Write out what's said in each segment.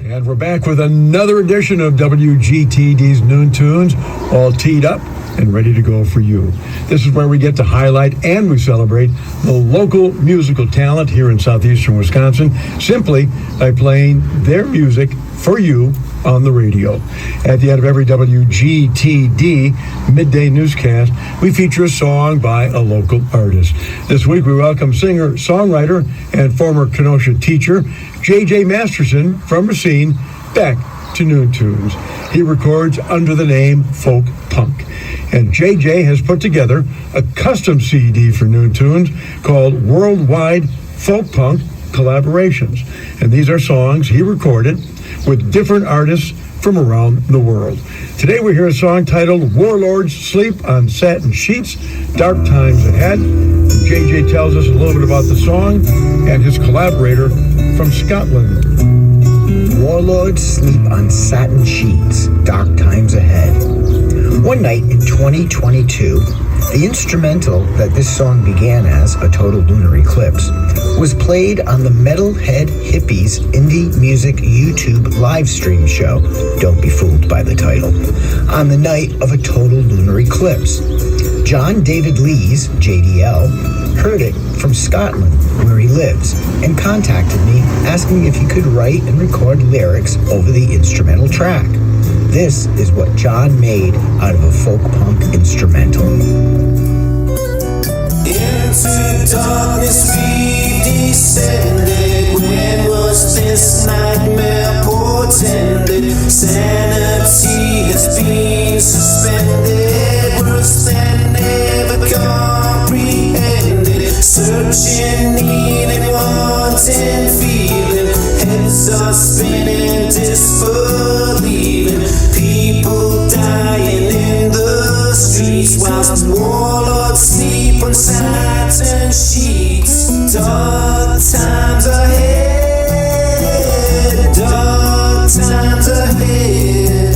And we're back with another edition of WGTD's Noon Tunes, all teed up and ready to go for you. This is where we get to highlight and we celebrate the local musical talent here in southeastern Wisconsin simply by playing their music for you on the radio. At the end of every WGTD midday newscast, we feature a song by a local artist. This week we welcome singer, songwriter, and former Kenosha teacher, JJ Masterson from Racine, back to Noon Tunes. He records under the name Folkpunk. And JJ has put together a custom CD for Noon Tunes called Worldwide Folkpunk Collaborations. And these are songs he recorded with different artists from around the world. Today we hear a song titled Warlords Sleep on Satin Sheets, Dark Times Ahead. And JJ tells us a little bit about the song and his collaborator from Scotland. Warlords Sleep on Satin Sheets, Dark Times Ahead. One night in 2022, the instrumental that this song began as, a total lunar eclipse, was played on the Metalhead Hippies indie music YouTube live stream show, Don't Be Fooled by the title, on the night of a total lunar eclipse. John David Lees, J.D.L, heard it from Scotland, where he lives, and contacted me asking if he could write and record lyrics over the instrumental track. This is what John made out of a folk punk instrumental. Into darkness we descended. When was this nightmare portended? Sanity has been suspended, worse than ever comprehended. Searching, needing, wanting, feeling. Heads are spinning, disbelieving. People dying in the streets whilst warlords sleep on satin sheets. Dark times ahead. Dark times ahead.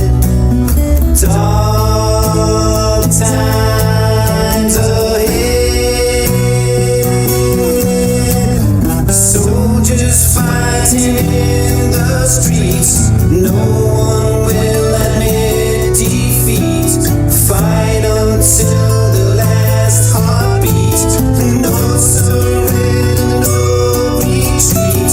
Dark times ahead. Soldiers fighting in the streets. No one will admit defeat. Fight until the last heartbeat. No surrender, no retreat.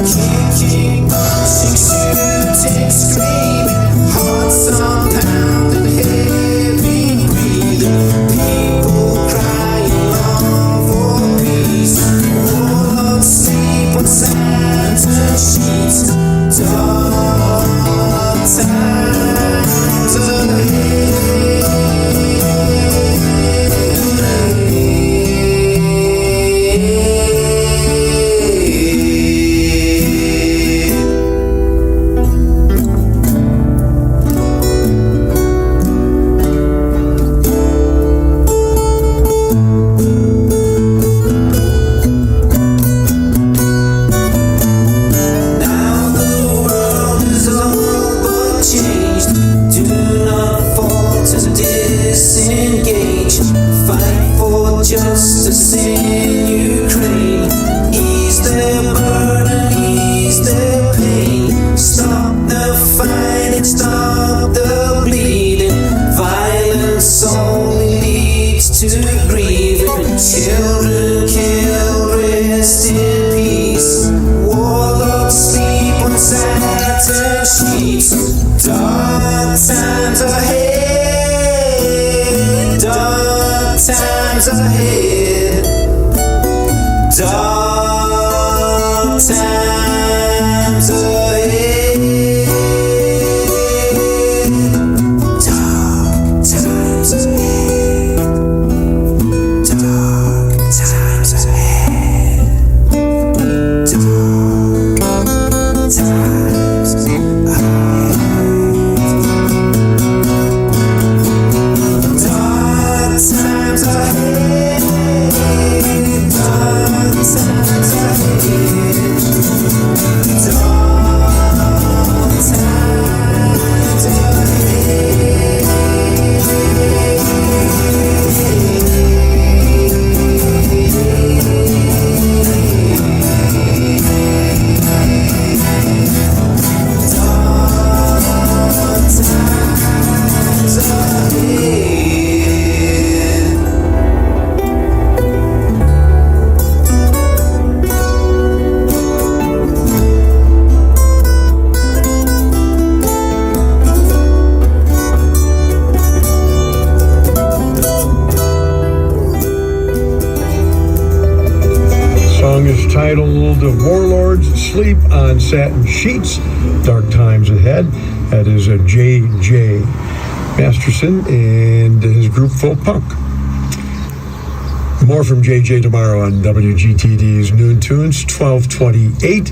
Kicking, punching, shooting, screaming. Hearts are pounding, heavy breathing. People crying long for peace. Warlords sleep on satin sheets. Dark times ahead. Justice in Ukraine. Ease their burden, ease their pain. Stop the fighting, stop the bleeding. Violence only leads to grieving. Children killed, rest in peace. Warlords sleep on satin sheets. Dark times ahead. Dark times ahead. Dark times ahead. Dark times ahead. Dark times ahead. Dark times ahead. Dark times ahead. entitled Warlords, Sleep on Satin Sheets, Dark Times Ahead. That is a JJ Masterson and his group Folkpunk. More from JJ tomorrow on WGTD's Noon Tunes, 1228.